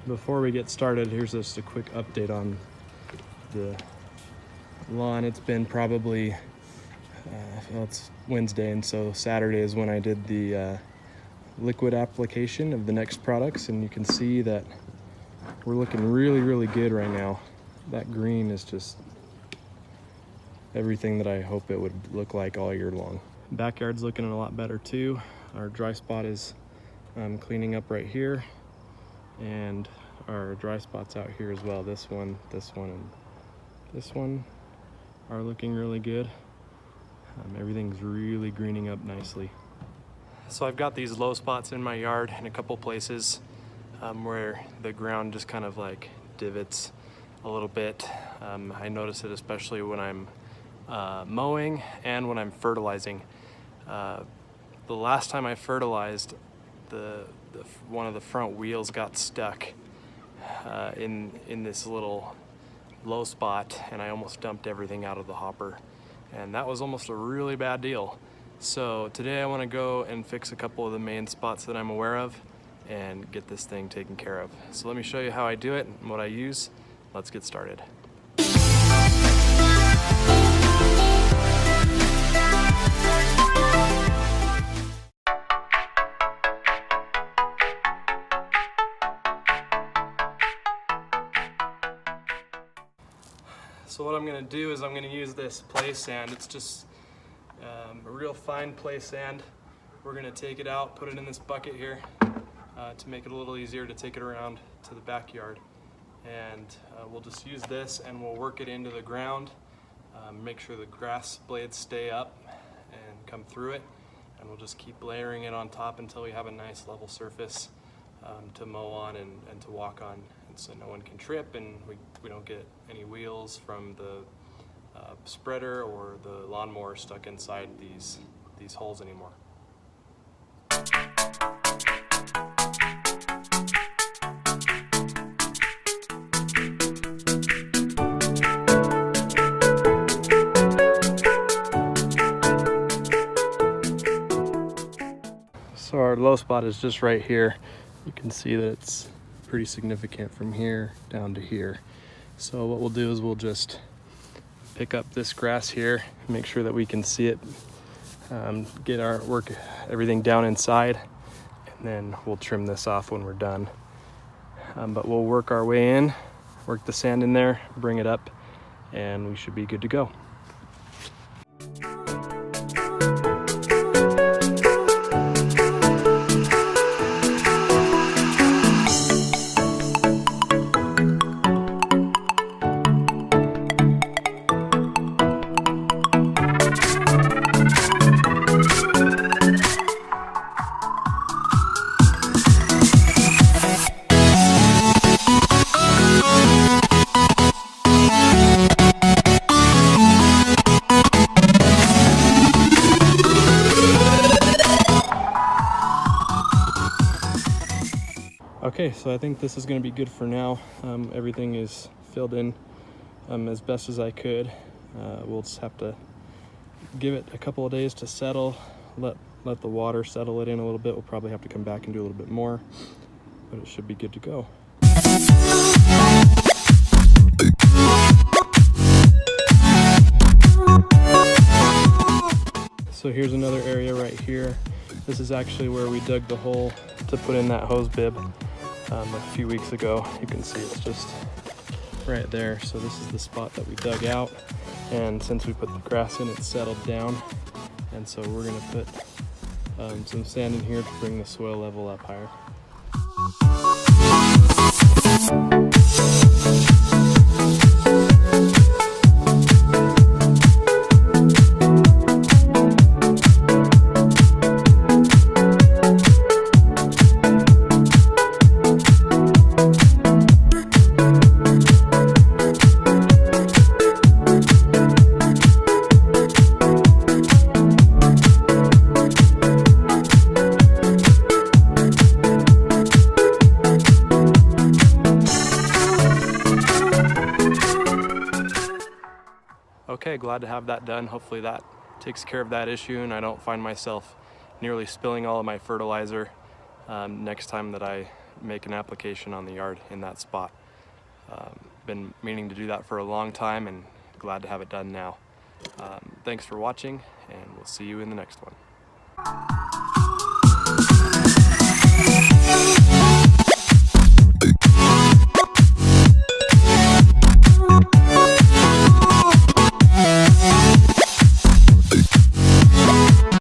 Before we get started, here's just a quick update on the lawn. It's been probably, well, it's Wednesday, and so Saturday is when I did the liquid application of the next products, and you can see that we're looking really good right now. That green is just everything that I hope it would look like all year long. Backyard's looking a lot better too. Our dry spot is cleaning up right here, and our dry spots out here as well. This one, and this one are looking really good. Everything's really greening up nicely. So I've got these low spots in my yard in a couple places where the ground just kind of like divots a little bit. I notice it especially when I'm mowing and when I'm fertilizing. The last time I fertilized, one of the front wheels got stuck in this little low spot, and I almost dumped everything out of the hopper, and that was almost a really bad deal. So today I want to go and fix a couple of the main spots that I'm aware of and get this thing taken care of. So let me show you how I do it and what I use. Let's get started. So what I'm going to do is I'm going to use this play sand. It's just a real fine play sand. We're going to take it out, put it in this bucket here to make it a little easier to take it around to the backyard. And we'll just use this and we'll work it into the ground, make sure the grass blades stay up and come through it, and we'll just keep layering it on top until we have a nice level surface to mow on and to walk on, and so no one can trip and we don't get any wheels from the spreader or the lawnmower stuck inside these holes anymore. So our low spot is just right here. You can see that it's pretty significant from here down to here. So what we'll do is we'll just pick up this grass here, make sure that we can see it, get our everything down inside, and then we'll trim this off when we're done. But we'll work our way in, work the sand in there, bring it up, and we should be good to go. Okay, so I think this is going to be good for now. Everything is filled in as best as I could. We'll just have to give it a couple of days to settle, let the water settle it in a little bit. We'll probably have to come back and do a little bit more, but it should be good to go. So here's another area right here. This is actually where we dug the hole to put in that hose bib a few weeks ago. You can see it's just right there. So this is the spot that we dug out, and since we put the grass in, it's settled down, and so we're going to put some sand in here to bring the soil level up higher. Okay, glad to have that done. Hopefully that takes care of that issue and I don't find myself nearly spilling all of my fertilizer next time that I make an application on the yard in that spot. Been meaning to do that for a long time and glad to have it done now. Thanks for watching, and we'll see you in the next one.